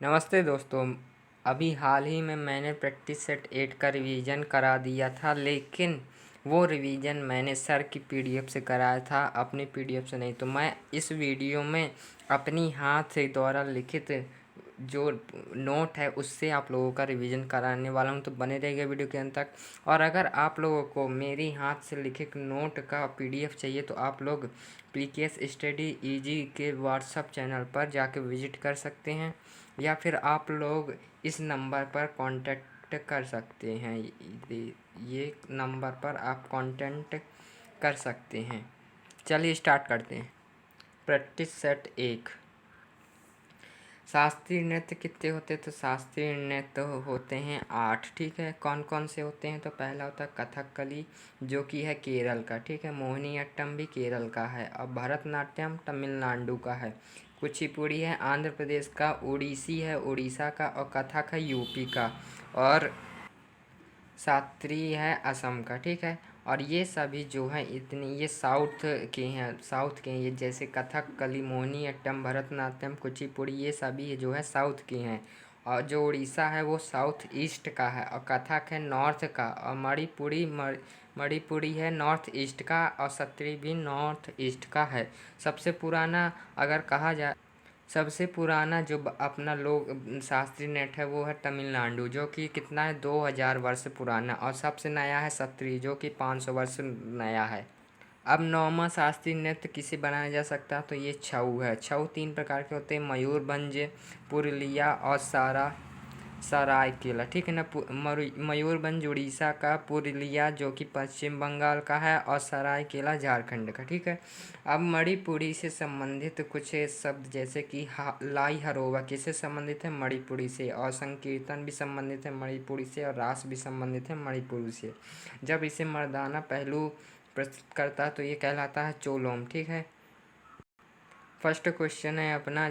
नमस्ते दोस्तों। अभी हाल ही में मैंने प्रैक्टिस सेट 8 का रिवीजन करा दिया था, लेकिन वो रिवीजन मैंने सर की पीडीएफ से कराया था, अपनी पीडीएफ से नहीं। तो मैं इस वीडियो में अपनी हाथ से द्वारा लिखित जो नोट है उससे आप लोगों का रिवीजन कराने वाला हूं, तो बने रहिएगा वीडियो के अंत तक। और अगर आप लोगों को मेरी हाथ से लिखित नोट का पीडीएफ चाहिए तो आप लोग पीकेएस स्टडी इजी के व्हाट्सएप चैनल पर जाके विजिट कर सकते हैं, या फिर आप लोग इस नंबर पर कांटेक्ट कर सकते हैं। ये नंबर पर आप कांटेक्ट कर सकते हैं। चलिए स्टार्ट करते हैं। Practice set 1। शास्त्रीय नृत्य कितने होते हैं? तो शास्त्रीय नृत्य होते हैं 8। ठीक है, कौन कौन से होते हैं? तो पहला होता है कथकली, जो कि है केरल का। ठीक है, मोहिनीअट्टम भी केरल का है। और भरतनाट्यम तमिलनाडु का है। कुचिपुड़ी है आंध्र प्रदेश का। ओडिसी है उड़ीसा का। और कथक है यूपी का। और शास्त्रीय है असम का। ठीक है, और ये सभी जो है इतनी ये साउथ के हैं। ये जैसे कथकली, मोहिनीअट्टम, भरतनाट्यम, कुचिपुड़ी, ये सभी जो है साउथ के हैं। और जो उड़ीसा है वो साउथ ईस्ट का है। और कथक है नॉर्थ का। और मणिपुरी है नॉर्थ ईस्ट का। और सत्रिय भी नॉर्थ ईस्ट का है। सबसे पुराना अगर कहा जाए, सबसे पुराना जो अपना लोग शास्त्रीय नृत्य है वो है तमिलनाडु, जो कि कितना है 2000 वर्ष पुराना। और सबसे नया है सत्रिय, जो कि 500 वर्ष नया है। अब नौवां शास्त्रीय नृत्य किसे बनाया जा सकता है? तो ये छऊ है। छऊ 3 प्रकार के होते हैं, मयूरभंज, पुरुलिया और सरायकेला। ठीक है ना। मयूरभंज उड़ीसा का, पुरुलिया जो कि पश्चिम बंगाल का है, और सरायकेला झारखंड का। ठीक है। अब मणिपुरी से संबंधित कुछ शब्द जैसे कि लाई हरोवा किससे संबंधित है? मणिपुरी से। और संकीर्तन भी संबंधित है मणिपुरी से। और रास भी संबंधित है मणिपुरी से। जब इसे मर्दाना पहलू प्रस्तुत करता है तो ये कहलाता है चोलोम। ठीक है। फर्स्ट क्वेश्चन है अपना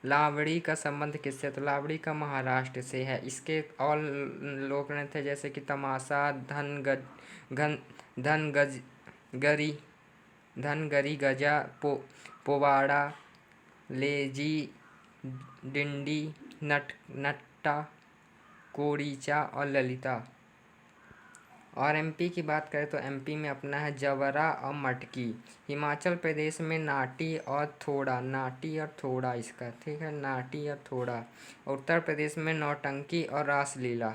लावड़ी का संबंध किससे? तो लावड़ी का महाराष्ट्र से है। इसके और लोक नृत्य जैसे कि तमाशा, धन गज गरी धनगरी, गजा, पोवाड़ा, लेजी, डिंडी, नट्टा, कोड़ीचा और ललिता। और एमपी की बात करें तो एमपी में अपना है जवरा और मटकी। हिमाचल प्रदेश में नाटी और थोड़ा इसका। ठीक है, नाटी और थोड़ा। उत्तर प्रदेश में नौटंकी और रासलीला।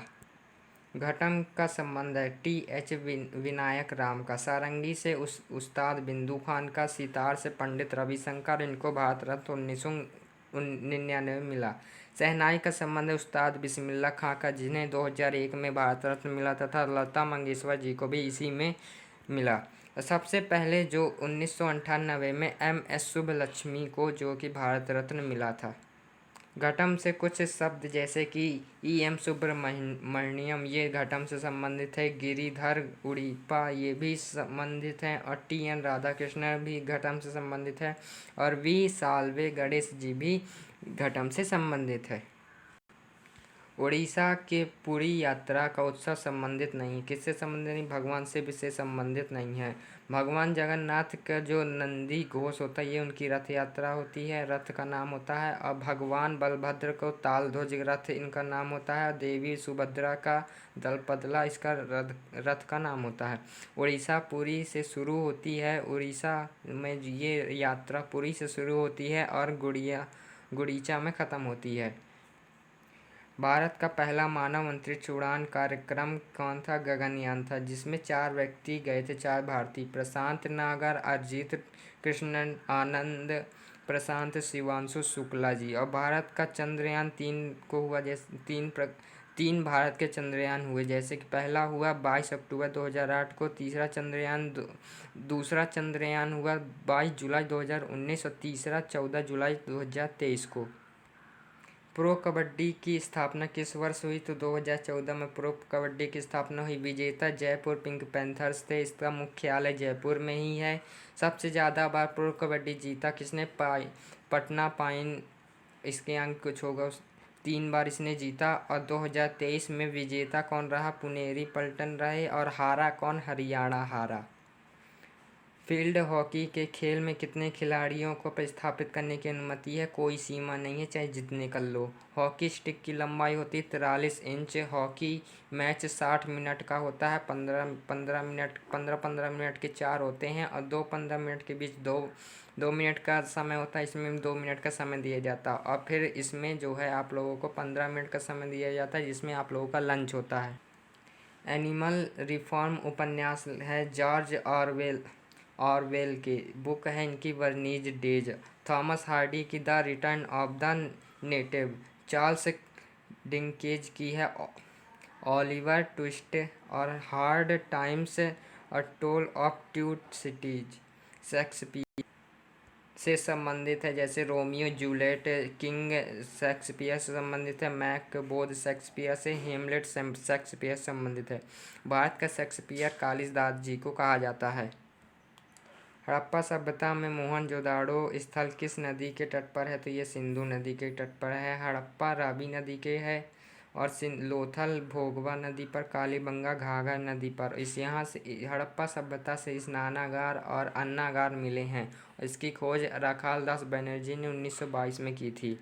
घटम का संबंध है टी.एच. विनायक राम का। सारंगी से उस्ताद बिंदु खान का। सितार से पंडित रविशंकर। इनको भारत रत्न 1999 में मिला। शहनाई का संबंध है उस्ताद बिस्मिल्लाह खां का, जिन्हें 2001 में भारत रत्न मिला तथा लता मंगेशकर जी को भी इसी में मिला। सबसे पहले जो 1998 में एम.एस. सुब्बलक्ष्मी को जो कि भारत रत्न मिला था। घटम से कुछ शब्द जैसे कि ई.एम. सुब्रमण्यम, ये घटम से संबंधित है। गिरिधर उड़ीपा, ये भी संबंधित हैं। और टी.एन. राधाकृष्णन भी घटम से संबंधित है। और वी. साल्वे गणेश जी भी घटम से संबंधित है। उड़ीसा के पुरी यात्रा का उत्सव संबंधित नहीं। किससे संबंधित नहीं? भगवान शिव से संबंधित नहीं है। भगवान जगन्नाथ का जो नंदी घोष होता है ये उनकी रथ यात्रा होती है, रथ का नाम होता है। और भगवान बलभद्र को तालध्वज रथ इनका नाम होता है। देवी सुभद्रा का दलपदला इसका रथ का नाम होता है। उड़ीसा पुरी से शुरू होती है। उड़ीसा में ये यात्रा पुरी से शुरू होती है और गुड़ीचा में ख़त्म होती है। भारत का पहला मानव अंतरिक्ष उड़ान कार्यक्रम कौन था? गगनयान था, जिसमें 4 व्यक्ति गए थे, 4 भारतीय। प्रशांत नागर, अरिजीत कृष्णन, आनंद प्रशांत, शिवांशु शुक्ला जी। और भारत का चंद्रयान 3 को हुआ, जैसे 3 भारत के चंद्रयान हुए, जैसे कि पहला हुआ 22 अक्टूबर 2008 को। दूसरा चंद्रयान हुआ 22 जुलाई 2019 और तीसरा 14 जुलाई 2023 को। प्रो कबड्डी की स्थापना किस वर्ष हुई? तो 2014 में प्रो कबड्डी की स्थापना हुई। विजेता जयपुर पिंक पैंथर्स थे। इसका मुख्यालय जयपुर में ही है। सबसे ज़्यादा बार प्रो कबड्डी जीता किसने? पटना पाइन, इसके अंक कुछ होगा, 3 बार इसने जीता। और 2023 में विजेता कौन रहा? पुनेरी पल्टन रहे। और हारा कौन? हरियाणा हारा। फील्ड हॉकी के खेल में कितने खिलाड़ियों को प्रतिस्थापित करने की अनुमति है? कोई सीमा नहीं है, चाहे जितने कर लो। हॉकी स्टिक की लंबाई होती है 43 इंच। हॉकी मैच 60 मिनट का होता है। 15 15 मिनट के 4 होते हैं और 2 15 मिनट के बीच 2 2 मिनट का समय होता है। इसमें 2 मिनट का समय दिया जाता है और फिर इसमें जो है आप लोगों को 15 मिनट का समय दिया जाता है, जिसमें आप लोगों का लंच होता है। एनिमल रिफॉर्म उपन्यास है जॉर्ज ऑरवेल की बुक है इनकी वर्नीज डेज। थॉमस हार्डी की the return of the native. Charles Dickens की है ओलिवर ट्विस्ट और hard times a tale of two cities. Shakespeare से संबंधित है, जैसे रोमियो जूलियट किंग शेक्सपियर से संबंधित है। मैकबेथ शेक्सपियर से। हेमलेट शेक्सपियर से संबंधित है। भारत का शेक्सपियर कालिदास जी को कहा जाता है। हड़प्पा सभ्यता में मोहनजोदाड़ो स्थल किस नदी के तट पर है? तो ये सिंधु नदी के तट पर है। हड़प्पा रावी नदी के है और लोथल भोगवा नदी पर, कालीबंगा घाघर नदी पर। इस यहाँ से हड़प्पा सभ्यता से स्नानागार और अन्नागार मिले हैं। इसकी खोज राखाल दास बनर्जी ने 1922 में की थी।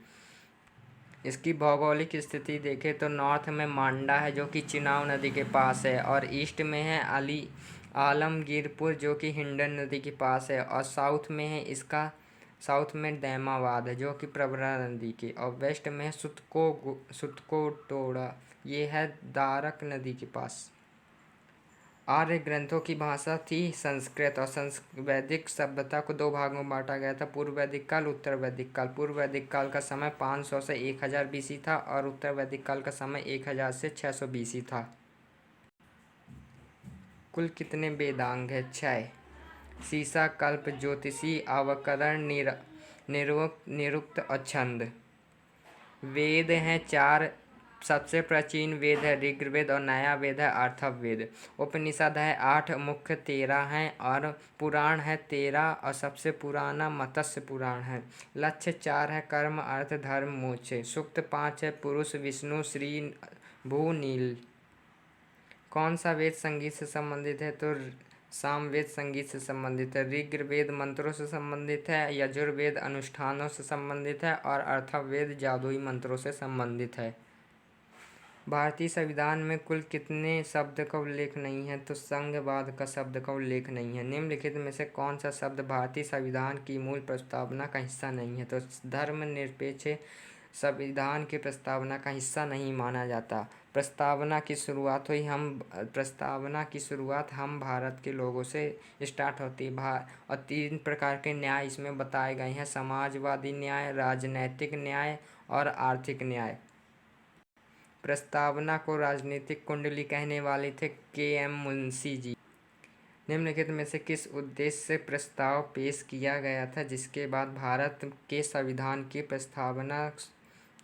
इसकी भौगोलिक स्थिति देखें तो नॉर्थ में मांडा है जो कि चिनाब नदी के पास है, और ईस्ट में है आलमगीरपुर जो कि हिंडन नदी के पास है, और साउथ में दैमाबाद है जो कि प्रवरा नदी की, और वेस्ट में है सुतकोटोड़ा, ये है दारक नदी के पास। आर्य ग्रंथों की भाषा थी संस्कृत, और वैदिक सभ्यता को 2 भागों में बांटा गया था, पूर्व वैदिक काल, उत्तर वैदिक काल। पूर्व वैदिक काल का समय 500 से 1000 BC था और उत्तर वैदिक काल का समय 1000 से 600 BC था। कुल कितने वेदांग है? 6। शीशा, कल्प, ज्योतिषी, अवकरण, निरुक्त और छंद। वेद हैं 4। सबसे प्राचीन वेद है ऋग्वेद और नया वेद है अथर्ववेद। उपनिषद है 8, मुख्य 13 हैं, और पुराण है 13, और सबसे पुराना मत्स्य पुराण है। लक्ष्य 4 है कर्म, अर्थ, धर्म, मोक्ष। सूक्त 5 है पुरुष, विष्णु, श्री, भू, नील। कौन सा वेद संगीत से संबंधित है? तो सामवेद संगीत से संबंधित है। ऋग्वेद मंत्रों से संबंधित है, यजुर्वेद अनुष्ठानों से संबंधित है, और अथर्ववेद जादुई मंत्रों से संबंधित है। भारतीय संविधान में कुल कितने शब्द का उल्लेख नहीं है? तो संघवाद का शब्द का उल्लेख नहीं है। निम्नलिखित में से कौन सा शब्द भारतीय संविधान की मूल प्रस्तावना का हिस्सा नहीं है? तो धर्मनिरपेक्ष संविधान की प्रस्तावना का हिस्सा नहीं माना जाता। प्रस्तावना की शुरुआत हम भारत के लोगों से स्टार्ट होती है। और 3 प्रकार के न्याय इसमें बताए गए हैं: समाजवादी न्याय, राजनैतिक न्याय और आर्थिक न्याय। प्रस्तावना को राजनीतिक कुंडली कहने वाले थे KM मुंशी जी। निम्नलिखित में से किस उद्देश्य से प्रस्ताव पेश किया गया था जिसके बाद भारत के संविधान की प्रस्तावना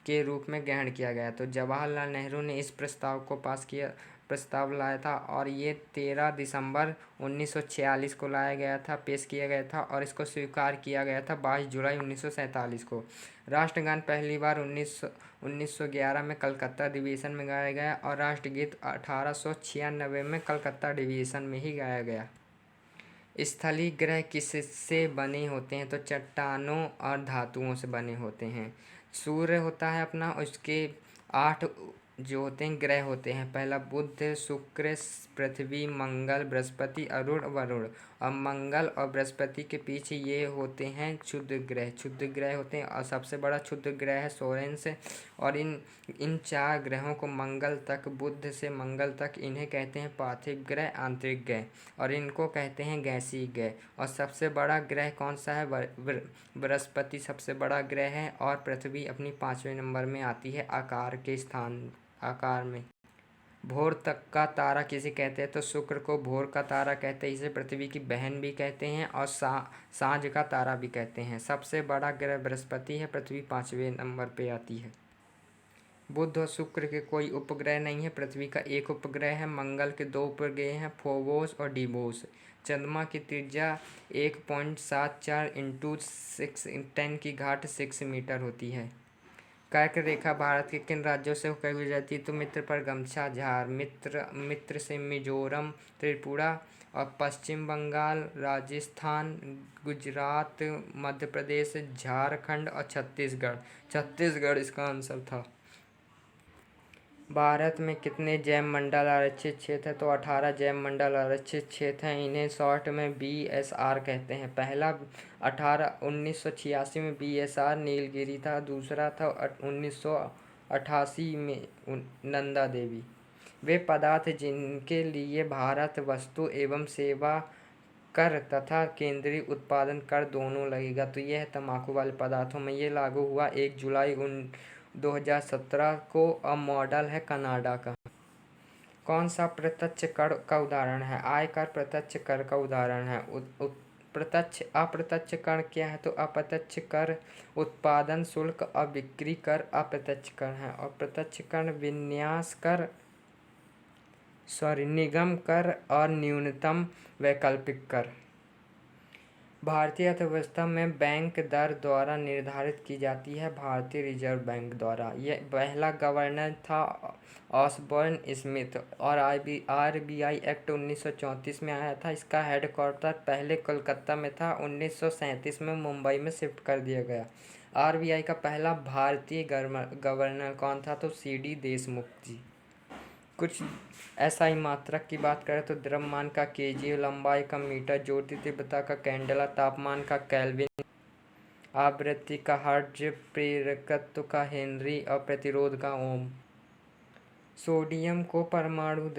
के रूप में ग्रहण किया गया? तो जवाहरलाल नेहरू ने इस प्रस्ताव लाया था, और ये 13 दिसंबर 1946 को लाया गया था, पेश किया गया था, और इसको स्वीकार किया गया था 22 जुलाई 1947 को। राष्ट्रगान पहली बार 1911 में कलकत्ता डिवीज़न में गाया गया, और राष्ट्रगीत 1896 में कलकत्ता डिवीज़न में ही गाया गया। स्थलीय ग्रह किससे बने होते हैं? तो चट्टानों और धातुओं से बने होते हैं। सूर्य होता है अपना, उसके 8 जो होते हैं ग्रह होते हैं। पहला बुध, शुक्र, पृथ्वी, मंगल, बृहस्पति, अरुण, वरुण। और मंगल और बृहस्पति के पीछे ये होते हैं क्षुद्र ग्रह होते हैं, और सबसे बड़ा क्षुद्र ग्रह है सोरेंस। और इन 4 ग्रहों को मंगल तक, बुध से मंगल तक, इन्हें कहते हैं पार्थिव ग्रह, आंतरिक ग्रह, और इनको कहते हैं गैसीय ग्रह। और सबसे बड़ा ग्रह कौन सा है? बृहस्पति सबसे बड़ा ग्रह है, और पृथ्वी अपनी 5वें नंबर में आती है आकार में। भोर तक का तारा किसे कहते हैं? तो शुक्र को भोर का तारा कहते हैं, इसे पृथ्वी की बहन भी कहते हैं, और सांझ का तारा भी कहते हैं। सबसे बड़ा ग्रह बृहस्पति है, पृथ्वी 5वें नंबर पे आती है। बुध और शुक्र के कोई उपग्रह नहीं है, पृथ्वी का एक उपग्रह है। मंगल के 2 उपग्रह हैं, फोबोस और डिबोस। चंद्रमा की त्रिज्या 1.74 × 10⁻6 मीटर होती है। कर्क रेखा भारत के किन राज्यों से होकर गुजरती है? तो मित्र पर गमछा झार, मित्र से मिजोरम, त्रिपुरा, और पश्चिम बंगाल, राजस्थान, गुजरात, मध्य प्रदेश, झारखंड और छत्तीसगढ़। छत्तीसगढ़ इसका आंसर था। भारत में कितने जैव मंडल आरक्षित क्षेत्र हैं? तो 18 जैव मंडल आरक्षित क्षेत्र हैं। इन्हें शॉर्ट में BSR कहते हैं। पहला 1986 में BSR नीलगिरी था। दूसरा था 1988 में नंदा देवी। वे पदार्थ जिनके लिए भारत वस्तु एवं सेवा कर तथा केंद्रीय उत्पादन कर दोनों लगेगा। तो यह है तंबाकू वाले पदार्थों में। ये लागू हुआ 1 जुलाई 2017 को। अब मॉडल है कनाडा का। कौन सा प्रत्यक्ष कर का उदाहरण है? आयकर प्रत्यक्ष कर का उदाहरण है। प्रत्यक्ष अप्रत्यक्ष कर क्या है? तो अप्रत्यक्ष कर उत्पादन शुल्क और बिक्री कर अप्रत्यक्ष कर है। और प्रत्यक्ष कर विन्यास कर, निगम कर और न्यूनतम वैकल्पिक कर। भारतीय अर्थव्यवस्था में बैंक दर द्वारा निर्धारित की जाती है भारतीय रिजर्व बैंक द्वारा। यह पहला गवर्नर था ऑसबॉर्न स्मिथ। और RBI एक्ट 1934 में आया था। इसका हेडक्वार्टर पहले कोलकाता में था, 1937 में मुंबई में शिफ्ट कर दिया गया। RBI का पहला भारतीय गवर्नर कौन था? तो CD देशमुख जी। कुछ SI मात्रक की बात करें तो द्रव्यमान का kg, लंबाई का मीटर, ज्योति तीव्रता का कैंडेला, तापमान का केल्विन, आवृत्ति का हर्ट्ज, प्रेरकत्व का हेनरी और प्रतिरोध का ओम। सोडियम का परमाणु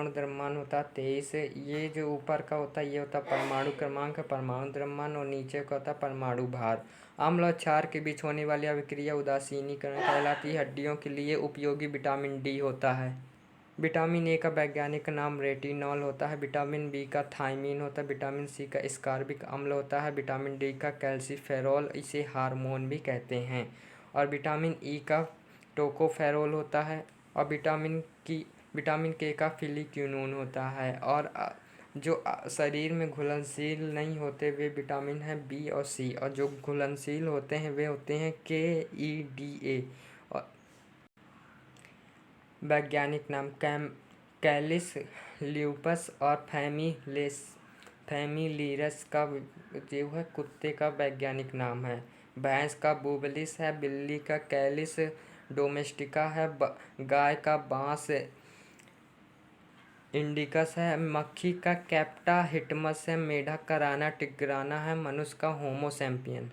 द्रव्यमान होता है 23। ये जो ऊपर का होता है ये होता है परमाणु क्रमांक, परमाणु द्रव्यमान, और नीचे का होता है परमाणु भार। अम्ल और क्षार के बीच होने वाली अभिक्रिया उदासीनीकरण कहलाती है। हड्डियों के लिए उपयोगी विटामिन D होता है। विटामिन A का वैज्ञानिक नाम रेटिनॉल होता है। विटामिन B का थायमीन होता है। विटामिन C का स्कार्बिक अम्ल होता है। विटामिन D का कैल्सीफेरॉल, इसे हार्मोन भी कहते हैं। और विटामिन E का टोकोफेरोल होता है। और विटामिन K का फिलिक्विनोन होता है। और जो शरीर में घुलनशील नहीं होते वे विटामिन हैं B और C। और जो घुलनशील होते हैं वे होते हैं K, E, D, A। और वैज्ञानिक नाम कैलिस ल्यूपस और फैमिलीरस का जो है कुत्ते का वैज्ञानिक नाम है। भैंस का बुबलिस है। बिल्ली का कैलिस डोमेस्टिका है। गाय का बांस इंडिकस है। मक्खी का कैप्टा हिटमस है। मेढक का राना टिग्राना है। मनुष्य का होमो सैपियन।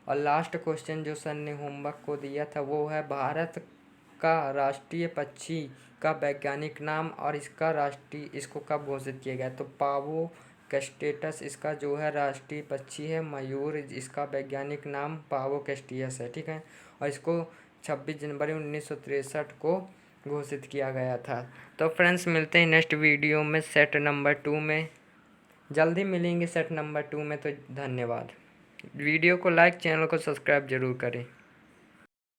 और लास्ट क्वेश्चन जो सर ने होमवर्क को दिया था वो है भारत का राष्ट्रीय पक्षी का वैज्ञानिक नाम और इसको कब घोषित किया गया। तो पावो कैस्टेटस इसका जो है राष्ट्रीय पक्षी है। मयूर इसका वैज्ञानिक नाम पावो कैस्टियस है। ठीक है। और इसको 26 जनवरी 1963 को घोषित किया गया था। तो फ्रेंड्स मिलते हैं नेक्स्ट वीडियो में सेट नंबर 2 में। जल्दी मिलेंगे सेट नंबर 2 में। तो धन्यवाद। वीडियो को लाइक, चैनल को सब्सक्राइब जरूर करें।